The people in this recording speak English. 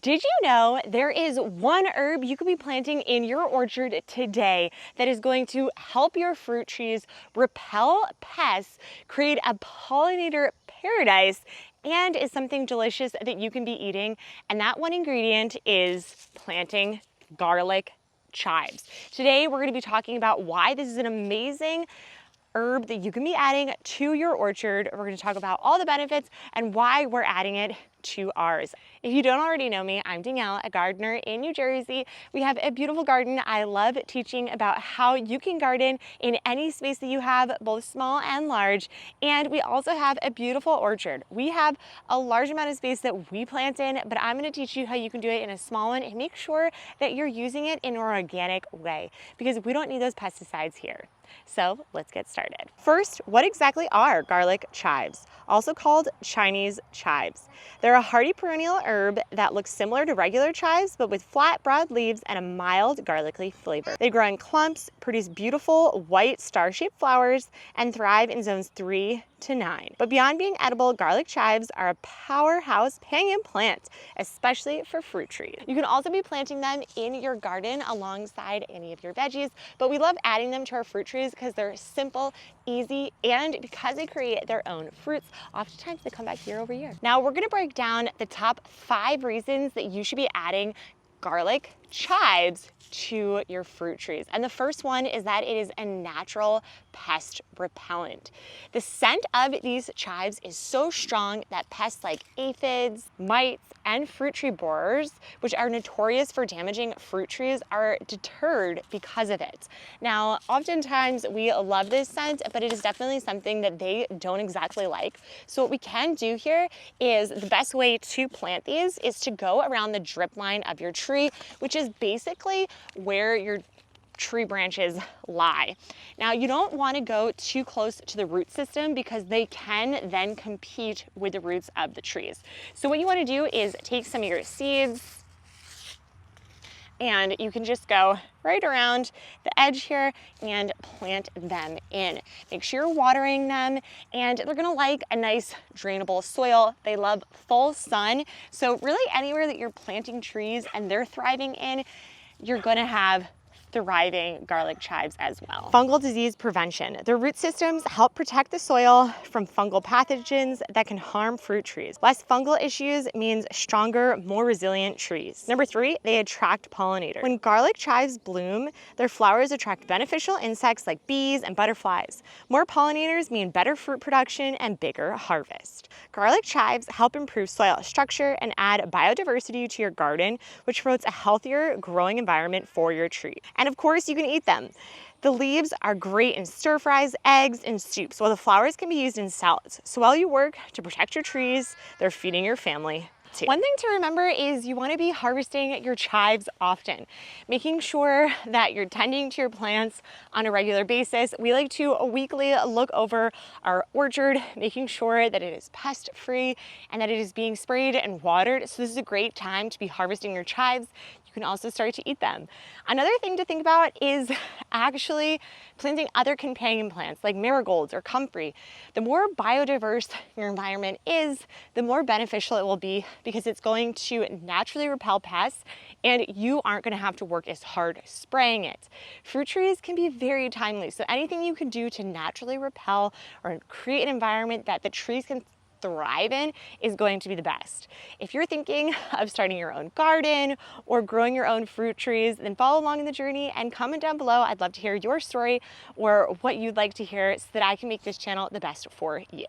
Did you know there is one herb you could be planting in your orchard today that is going to help your fruit trees repel pests, create a pollinator paradise, and is something delicious that you can be eating? And that one ingredient is planting garlic chives. Today we're going to be talking about why this is an amazing herb that you can be adding to your orchard. We're going to talk about all the benefits and why we're adding it to ours. If you don't already know me, I'm Danielle, a gardener in New Jersey. We have a beautiful garden. I love teaching about how you can garden in any space that you have, both small and large. And we also have a beautiful orchard. We have a large amount of space that we plant in, but I'm going to teach you how you can do it in a small one and make sure that you're using it in an organic way, because we don't need those pesticides here. So let's get started. First, what exactly are garlic chives, also called Chinese chives? They're a hardy perennial herb that looks similar to regular chives, but with flat, broad leaves and a mild garlicky flavor. They grow in clumps, produce beautiful white star-shaped flowers, and thrive in zones 3 to 9. But beyond being edible, garlic chives are a powerhouse companion plant, especially for fruit trees. You can also be planting them in your garden alongside any of your veggies, but we love adding them to our fruit trees because they're simple, easy, and because they create their own fruits, oftentimes they come back year over year. Now we're going to break down the top 5 reasons that you should be adding garlic chives to your fruit trees. And the first one is that it is a natural pest repellent. The scent of these chives is so strong that pests like aphids, mites, and fruit tree borers, which are notorious for damaging fruit trees, are deterred because of it. Now, oftentimes we love this scent, but it is definitely something that they don't exactly like. So what we can do here is the best way to plant these is to go around the drip line of your tree, which is basically where your tree branches lie. Now, you don't want to go too close to the root system because they can then compete with the roots of the trees. So what you want to do is take some of your seeds and you can just go right around the edge here and plant them in. Make sure you're watering them, and they're gonna like a nice drainable soil. They love full sun. So really anywhere that you're planting trees and they're thriving in, you're gonna have thriving garlic chives as well. Fungal disease prevention. The root systems help protect the soil from fungal pathogens that can harm fruit trees. Less fungal issues means stronger, more resilient trees. Number 3, they attract pollinators. When garlic chives bloom, their flowers attract beneficial insects like bees and butterflies. More pollinators mean better fruit production and bigger harvest. Garlic chives help improve soil structure and add biodiversity to your garden, which promotes a healthier growing environment for your tree. And of course, you can eat them. The leaves are great in stir fries, eggs, and soups, while the flowers can be used in salads. So while you work to protect your trees, they're feeding your family too. One thing to remember is you want to be harvesting your chives often, making sure that you're tending to your plants on a regular basis. We like to weekly look over our orchard, making sure that it is pest-free and that it is being sprayed and watered. So this is a great time to be harvesting your chives. You can also start to eat them. Another thing to think about is actually planting other companion plants like marigolds or comfrey. The more biodiverse your environment is, the more beneficial it will be, because it's going to naturally repel pests and you aren't going to have to work as hard spraying it. Fruit trees can be very timely, so anything you can do to naturally repel or create an environment that the trees can thrive in is going to be the best. If you're thinking of starting your own garden or growing your own fruit trees, then follow along in the journey and comment down below. I'd love to hear your story or what you'd like to hear so that I can make this channel the best for you.